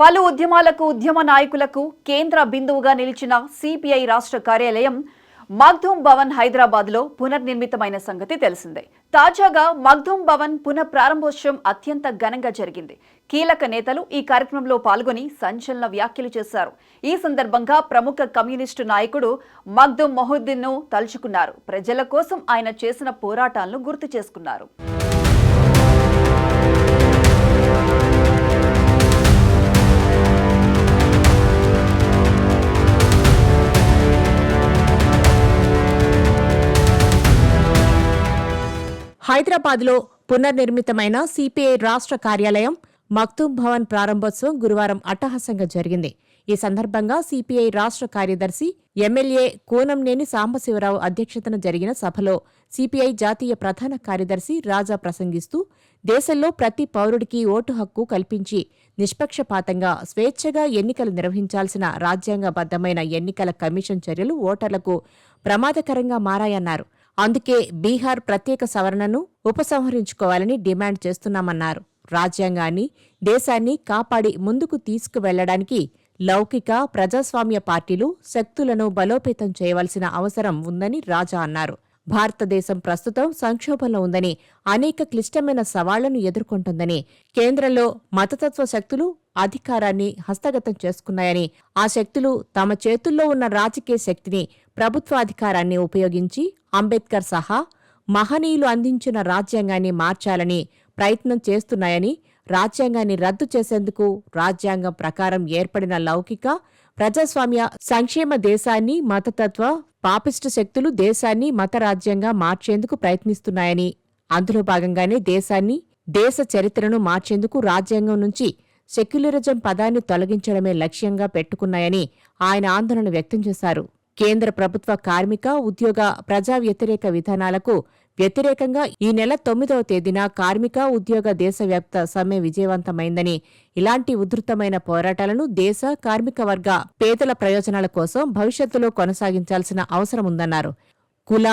పలు ఉద్యమాలకు ఉద్యమ నాయకులకు కేంద్ర బిందువుగా నిలిచిన సిపిఐ రాష్ట్ర కార్యాలయం మగ్ధూమ్ భవన్ హైదరాబాద్లో పునర్నిర్మితమైన సంగతి తెలిసిందే. తాజాగా మగ్ధూమ్ భవన్ పునఃప్రారంభోత్సవం అత్యంత ఘనంగా జరిగింది. కీలక నేతలు ఈ కార్యక్రమంలో పాల్గొని సంచలన వ్యాఖ్యలు చేశారు. ఈ సందర్భంగా ప్రముఖ కమ్యూనిస్టు నాయకుడు మగ్ధూమ్ మొహిద్దీన్ను తలుచుకున్నారు. ప్రజల కోసం ఆయన చేసిన పోరాటాలను గుర్తు చేసుకున్నారు. హైదరాబాద్లో పునర్నిర్మితమైన సిపిఐ రాష్ట్ర కార్యాలయం మగ్ధూమ్ భవన్ ప్రారంభోత్సవం గురువారం అట్టహాసంగా జరిగింది. ఈ సందర్భంగా సిపిఐ రాష్ట్ర కార్యదర్శి ఎమ్మెల్యే కూనంనేని సాంబశివరావు అధ్యక్షతన జరిగిన సభలో సిపిఐ జాతీయ ప్రధాన కార్యదర్శి రాజా ప్రసంగిస్తూ దేశంలో ప్రతి పౌరుడికి ఓటు హక్కు కల్పించి నిష్పక్షపాతంగా స్వేచ్ఛగా ఎన్నికలు నిర్వహించాల్సిన రాజ్యాంగబద్ధమైన ఎన్నికల కమిషన్ చర్యలు ఓటర్లకు ప్రమాదకరంగా మారాయన్నారు. అందుకే బీహార్ ప్రత్యేక సవరణను ఉపసంహరించుకోవాలని డిమాండ్ చేస్తున్నామన్నారు. రాజ్యాంగాన్ని, దేశాన్ని కాపాడి ముందుకు తీసుకువెళ్లడానికి లౌకిక ప్రజాస్వామ్య పార్టీలు శక్తులను బలోపేతం చేయవలసిన అవసరం ఉందని రాజా అన్నారు. భారతదేశం ప్రస్తుతం సంక్షోభంలో ఉందని, అనేక క్లిష్టమైన సవాళ్లను ఎదుర్కొంటోందని, కేంద్రంలో మతతత్వ శక్తులు అధికారాన్ని హస్తగతం చేసుకున్నాయని, ఆ శక్తులు తమ చేతుల్లో ఉన్న రాజకీయ శక్తిని, ప్రభుత్వాధికారాన్ని ఉపయోగించి అంబేద్కర్ సహా మహనీయులు అందించిన రాజ్యాంగాన్ని మార్చాలని ప్రయత్నం చేస్తున్నాయని, రాజ్యాంగాన్ని రద్దు చేసేందుకు రాజ్యాంగం ప్రకారం ఏర్పడిన లౌకిక ప్రజాస్వామ్య సంక్షేమ దేశాన్ని మతతత్వ పాపిస్టు శక్తులు దేశాన్ని మతరాజ్యంగా మార్చేందుకు ప్రయత్నిస్తున్నాయని, అందులో భాగంగానే దేశాన్ని, దేశ చరిత్రను మార్చేందుకు రాజ్యాంగం నుంచి సెక్యులరిజం పదాన్ని తొలగించడమే లక్ష్యంగా పెట్టుకున్నాయని ఆయన ఆందోళన వ్యక్తం చేశారు. కేంద్ర ప్రభుత్వ కార్మిక, ఉద్యోగ, ప్రజా వ్యతిరేక విధానాలకు వ్యతిరేకంగా ఈ నెల 9వ తేదీన కార్మిక, ఉద్యోగ దేశవ్యాప్త సమ్మె విజయవంతమైందని, ఇలాంటి ఉధృతమైన పోరాటాలను దేశ కార్మిక వర్గ పేదల ప్రయోజనాల కోసం భవిష్యత్తులో కొనసాగించాల్సిన అవసరముందన్నారు. కుల,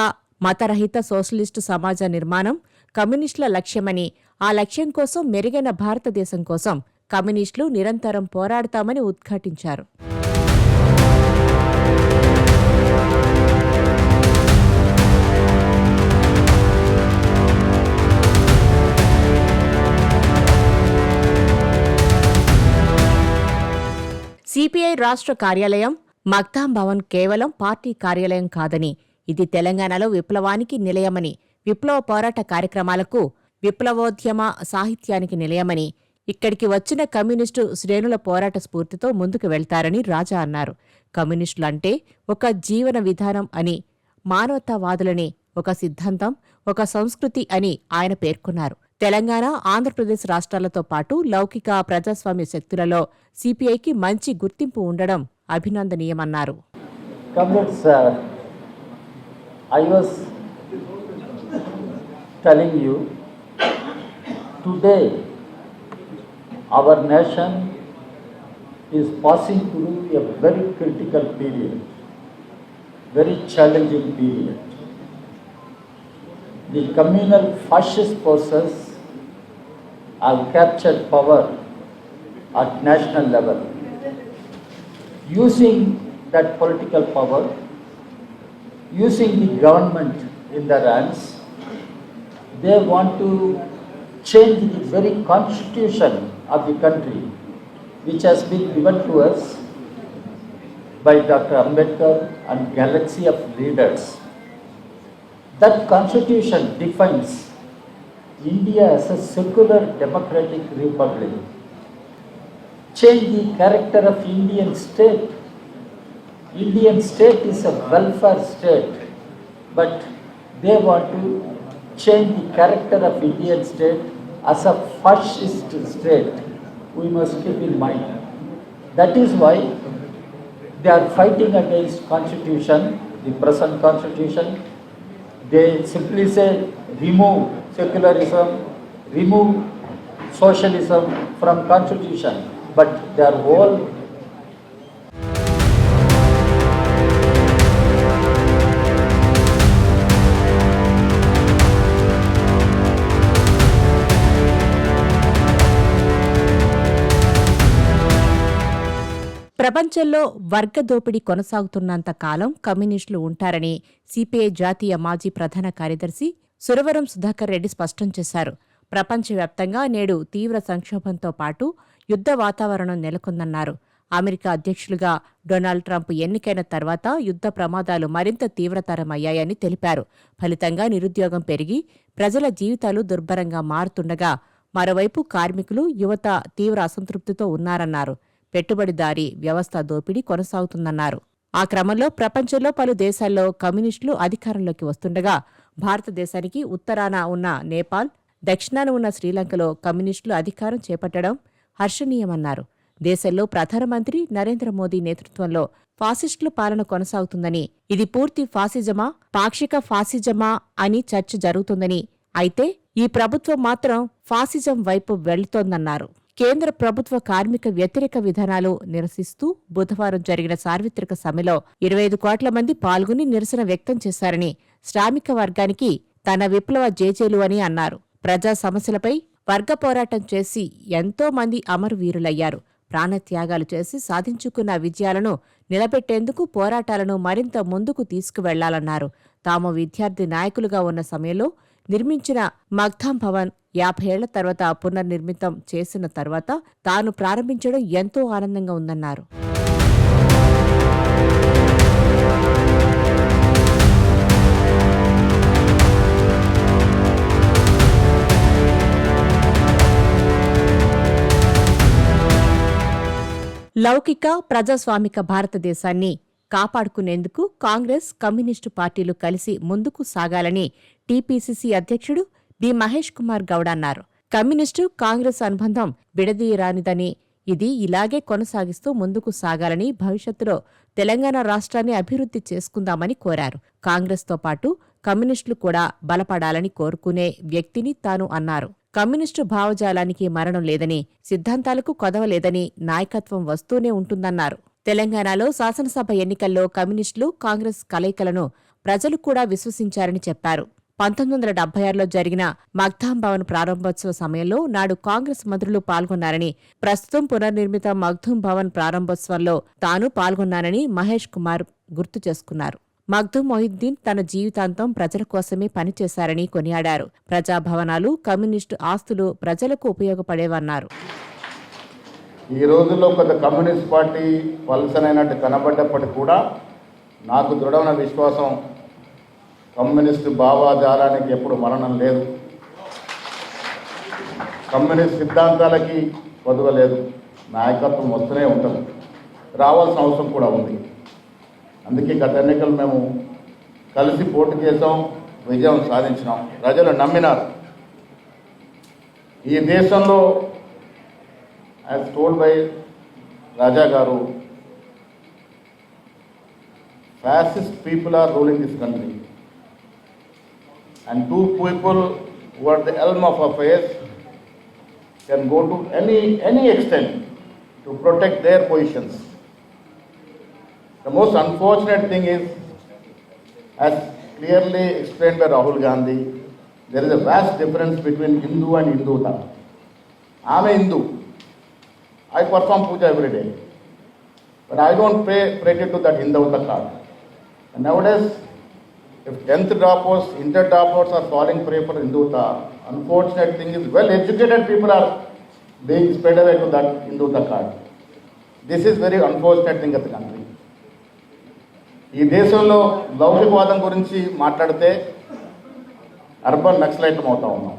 మతరహిత సోషలిస్టు సమాజ నిర్మాణం కమ్యూనిస్టుల లక్ష్యమని, ఆ లక్ష్యం కోసం మెరుగైన భారతదేశం కోసం కమ్యూనిస్టులు నిరంతరం పోరాడతామని ఉద్ఘాటించారు. సిపిఐ రాష్ట్ర కార్యాలయం మగ్ధూమ్ భవన్ కేవలం పార్టీ కార్యాలయం కాదని, ఇది తెలంగాణలో విప్లవానికి నిలయమని, విప్లవ పోరాట కార్యక్రమాలకు, విప్లవోద్యమ సాహిత్యానికి నిలయమని, ఇక్కడికి వచ్చిన కమ్యూనిస్టు శ్రేణుల పోరాట స్ఫూర్తితో ముందుకు వెళ్తారని రాజా అన్నారు. కమ్యూనిస్టులంటే ఒక జీవన విధానం అని, మానవతావాదులని ఒక సిద్ధాంతం, ఒక సంస్కృతి అని ఆయన పేర్కొన్నారు. తెలంగాణ, ఆంధ్రప్రదేశ్ రాష్ట్రాలతో పాటు లౌకిక ప్రజాస్వామ్య శక్తులలో సిపిఐకి మంచి గుర్తింపు ఉండడం అభినందనీయమన్నారు. I was telling you, today our nation is passing through a very critical period, very challenging period. The communal fascist forces have captured power at national level. Using that political power, using the government in their hands, they want to change the very constitution of the country, which has been given to us by Dr. Ambedkar and galaxy of leaders. That constitution defines India as a secular democratic republic. Change the character of Indian state. Indian state is a welfare state, but they want to change the character of Indian state as a fascist state. We must keep in mind. That is why they are fighting against constitution, the present constitution. They simply say remove secularism, remove socialism from constitution, but their whole ప్రపంచంలో వర్గ దోపిడీ కొనసాగుతున్నంత కాలం కమ్యూనిస్టులు ఉంటారని CPI జాతీయ మాజీ ప్రధాన కార్యదర్శి సురవరం సుధాకర్ రెడ్డి స్పష్టం చేశారు. ప్రపంచవ్యాప్తంగా నేడు తీవ్ర సంక్షోభంతో పాటు యుద్ధ వాతావరణం నెలకొందన్నారు. అమెరికా అధ్యక్షులుగా డొనాల్డ్ ట్రంప్ ఎన్నికైన తర్వాత యుద్ధ ప్రమాదాలు మరింత తీవ్రతరమయ్యాయని తెలిపారు. ఫలితంగా నిరుద్యోగం పెరిగి ప్రజల జీవితాలు దుర్భరంగా మారుతుండగా మరోవైపు కార్మికులు, యువత తీవ్ర అసంతృప్తితో ఉన్నారన్నారు. పెట్టుబడిదారీ వ్యవస్థ దోపిడీ కొనసాగుతుందన్నారు. ఆ క్రమంలో ప్రపంచంలో పలు దేశాల్లో కమ్యూనిస్టులు అధికారంలోకి వస్తుండగా భారతదేశానికి ఉత్తరాన ఉన్న నేపాల్, దక్షిణాన ఉన్న శ్రీలంకలో కమ్యూనిస్టులు అధికారం చేపట్టడం హర్షణీయమన్నారు. దేశంలో ప్రధానమంత్రి నరేంద్ర మోదీ నేతృత్వంలో ఫాసిస్టుల పాలన కొనసాగుతుందని, ఇది పూర్తి ఫాసిజమా, పాక్షిక ఫాసిజమా అని చర్చ జరుగుతుందని, అయితే ఈ ప్రభుత్వం మాత్రం ఫాసిజం వైపు వెళ్తోందన్నారు. కేంద్ర ప్రభుత్వ కార్మిక వ్యతిరేక విధానాలు నిరసిస్తూ బుధవారం జరిగిన సార్వత్రిక సమ్మెలో 25 కోట్ల మంది పాల్గొని నిరసన వ్యక్తం చేశారని, శ్రామిక వర్గానికి తన విప్లవ జేజేలు అని అన్నారు. ప్రజా సమస్యలపై వర్గ పోరాటం చేసి ఎంతో మంది అమరవీరులయ్యారు. ప్రాణత్యాగాలు చేసి సాధించుకున్న విజయాలను నిలబెట్టేందుకు పోరాటాలను మరింత ముందుకు తీసుకువెళ్లాలన్నారు. తాము విద్యార్థి నాయకులుగా ఉన్న సమయంలో నిర్మించిన మగ్ధాం భవన్ 50 ఏళ్ల తర్వాత పునర్నిర్మితం చేసిన తర్వాత తాను ప్రారంభించడం ఎంతో ఆనందంగా ఉందన్నారు. లౌకిక ప్రజాస్వామిక భారతదేశాన్ని కాపాడుకునేందుకు కాంగ్రెస్, కమ్యూనిస్టు పార్టీలు కలిసి ముందుకు సాగాలని టీపీసీసీ అధ్యక్షుడు బి. మహేష్ కుమార్ గౌడ్ అన్నారు. కమ్యూనిస్టు, కాంగ్రెస్ అనుబంధం విడదీయరానిదని, ఇది ఇలాగే కొనసాగిస్తూ ముందుకు సాగాలని, భవిష్యత్తులో తెలంగాణ రాష్ట్రాన్ని అభివృద్ధి చేసుకుందామని కోరారు. కాంగ్రెస్తో పాటు కమ్యూనిస్టులు కూడా బలపడాలని కోరుకునే వ్యక్తిని తాను అన్నారు. కమ్యూనిస్టు భావజాలానికి మరణం లేదని, సిద్ధాంతాలకు కొదవలేదని, నాయకత్వం వస్తూనే ఉంటుందన్నారు. తెలంగాణలో శాసనసభ ఎన్నికల్లో కమ్యూనిస్టులు, కాంగ్రెస్ కలయికలను ప్రజలు కూడా విశ్వసించారని చెప్పారు. 1976లో జరిగిన మగ్ధాం భవన్ ప్రారంభోత్సవ సమయంలో నాడు కాంగ్రెస్ మంత్రులు పాల్గొన్నారని, ప్రస్తుతం పునర్నిర్మిత మగ్ధూం భవన్ ప్రారంభోత్సవంలో తాను పాల్గొన్నానని మహేష్ కుమార్ గుర్తు చేసుకున్నారు. మగ్ధూం మొహిద్దీన్ తన జీవితాంతం ప్రజల కోసమే పనిచేశారని కొనియాడారు. ప్రజాభవనాలు, కమ్యూనిస్టు ఆస్తులు ప్రజలకు ఉపయోగపడేవన్నారు. ఈ రోజుల్లో కొంత కమ్యూనిస్ట్ పార్టీ వలసనైనట్టు కనబడ్డప్పటికీ కూడా నాకు దృఢమైన విశ్వాసం, కమ్యూనిస్టు భావజాలానికి ఎప్పుడు మరణం లేదు, కమ్యూనిస్ట్ సిద్ధాంతాలకి కొదవలేదు, నాయకత్వం వస్తూనే ఉంటుంది, రావాల్సిన అవసరం కూడా ఉంది. అందుకే గత ఎన్నికలు మేము కలిసి పోటీ చేసాం, విజయం సాధించినాం, ప్రజలు నమ్మినారు. ఈ దేశంలో as told by Raja Garu, fascist people are ruling this country, and two people who are the helm of affairs can go to any extent to protect their positions. The most unfortunate thing is, as clearly explained by Rahul Gandhi, there is a vast difference between Hindu and Hindutva. I am a Hindu. I perform puja every day, but I don't pray to that Hindutva card. And nowadays, if 10th dropouts, inter dropouts are falling prey for Hindutva, unfortunate thing is well-educated people are being spread away to that Hindutva card. This is very unfortunate thing of the country. ఈ దేశంలో లౌకికవాదం గురించి మాట్లాడితే urban naxalite అవుతా ఉన్నాం.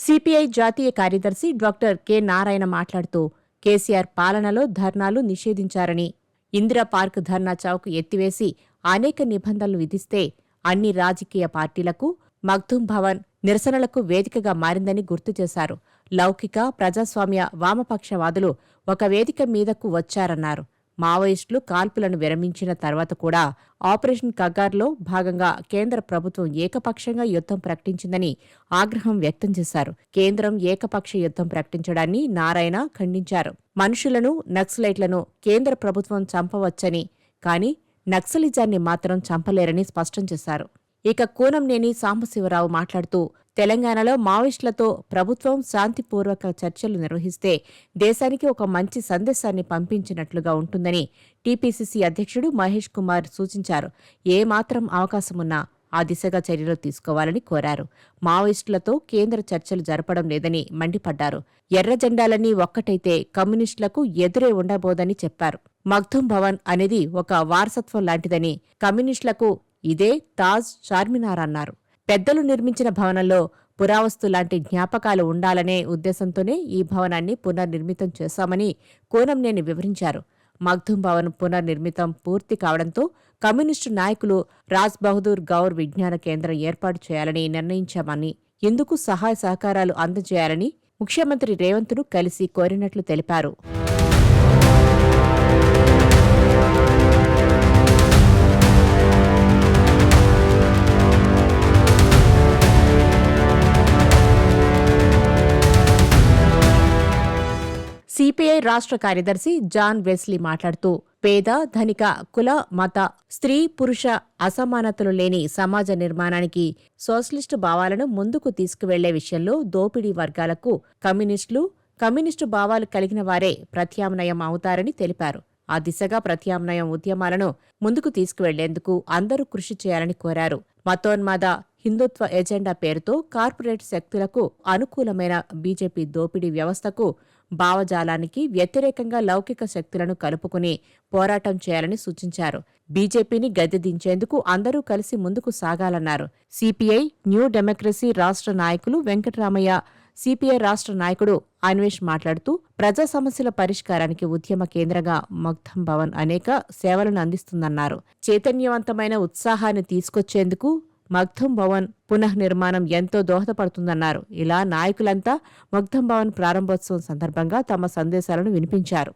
CPI జాతీయ కార్యదర్శి doctor K. Narayana మాట్లాడుతూ కేసీఆర్ పాలనలో ధర్నాలు నిషేధించారని, ఇందిరా పార్క్ ధర్నా చౌక్ ఎత్తివేసి అనేక నిబంధనలు విధిస్తే అన్ని రాజకీయ పార్టీలకు మగ్ధూం భవన్ నిరసనలకు వేదికగా మారిందని గుర్తు చేశారు. లౌకిక, ప్రజాస్వామ్య, వామపక్షవాదులు ఒక వేదిక మీదకు వచ్చారన్నారు. మావోయిస్టులు కాల్పులను విరమించిన తర్వాత కూడా ఆపరేషన్ కగార్లో భాగంగా కేంద్ర ప్రభుత్వం ఏకపక్షంగా యుద్ధం ప్రకటించిందని ఆగ్రహం వ్యక్తం చేశారు. కేంద్రం ఏకపక్ష యుద్ధం ప్రకటించడాన్ని నారాయణ ఖండించారు. మనుషులను, నక్సలైట్లను కేంద్ర ప్రభుత్వం చంపవచ్చని, కానీ నక్సలిజాన్ని మాత్రం చంపలేరని స్పష్టం చేశారు. ఇక కూనంనేని సాంబశివరావు మాట్లాడుతూ తెలంగాణలో మావోయిస్టులతో ప్రభుత్వం శాంతిపూర్వక చర్చలు నిర్వహిస్తే దేశానికి ఒక మంచి సందేశాన్ని పంపించినట్లుగా ఉంటుందని టీపీసీసీ అధ్యక్షుడు మహేష్ కుమార్ సూచించారు. ఏమాత్రం అవకాశమున్నా ఆ దిశగా చర్యలు తీసుకోవాలని కోరారు. మావోయిస్టులతో కేంద్ర చర్చలు జరపడం లేదని మండిపడ్డారు. ఎర్ర జెండాలన్నీ ఒక్కటైతే కమ్యూనిస్టులకు ఎదురే ఉండబోదని చెప్పారు. మగ్దుం భవన్ అనేది ఒక వారసత్వం లాంటిదని, కమ్యూనిస్టులకు ఇదే తాజ్, చార్మినార్ అన్నారు. పెద్దలు నిర్మించిన భవనంలో పురావస్తు లాంటి జ్ఞాపకాలు ఉండాలనే ఉద్దేశంతోనే ఈ భవనాన్ని పునర్నిర్మితం చేశామని కూనంనేని వివరించారు. మగ్దుం భవన్ పునర్నిర్మితం పూర్తి కావడంతో కమ్యూనిస్టు నాయకులు రాజ్ బహదూర్ గౌర్ విజ్ఞాన కేంద్రం ఏర్పాటు చేయాలని నిర్ణయించామని, ఇందుకు సహాయ సహకారాలు అందజేయాలని ముఖ్యమంత్రి రేవంత్ను కలిసి కోరినట్లు తెలిపారు. సిపిఐ రాష్ట్ర కార్యదర్శి జాన్ వెస్లీ మాట్లాడుతూ పేద, ధనిక, కుల, మత, స్త్రీ, పురుష అసమానతలు లేని సమాజ నిర్మాణానికి సోషలిస్టు భావాలను ముందుకు తీసుకువెళ్లే విషయంలో దోపిడీ వర్గాలకు కమ్యూనిస్టు భావాలు కలిగిన వారే ప్రత్యామ్నాయం అవుతారని తెలిపారు. ఆ దిశగా ప్రత్యామ్నాయం ఉద్యమాలను ముందుకు తీసుకువెళ్లేందుకు అందరూ కృషి చేయాలని కోరారు. మతోన్మాద హిందుత్వ ఎజెండా పేరుతో కార్పొరేట్ శక్తులకు అనుకూలమైన బీజేపీ దోపిడీ వ్యవస్థకు, భావజాలానికి వ్యతిరేకంగా లౌకిక శక్తులను కలుపుకుని పోరాటం చేయాలని సూచించారు. బీజేపీని గద్దెదించేందుకు అందరూ కలిసి ముందుకు సాగాలన్నారు. సిపిఐ న్యూ డెమోక్రసీ రాష్ట్ర నాయకులు వెంకటరామయ్య, సిపిఐ రాష్ట్ర నాయకుడు అన్వేష్ మాట్లాడుతూ ప్రజా సమస్యల పరిష్కారానికి ఉద్యమ కేంద్రంగా మగ్దుం భవన్ అనేక సేవలను అందిస్తుందన్నారు. చైతన్యవంతమైన ఉత్సాహాన్ని తీసుకొచ్చేందుకు మగ్దుం భవన్ పునఃనిర్మాణం ఎంతో దోహదపడుతుందన్నారు. ఇలా నాయకులంతా మగ్దుం భవన్ ప్రారంభోత్సవం సందర్భంగా తమ సందేశాలను వినిపించారు.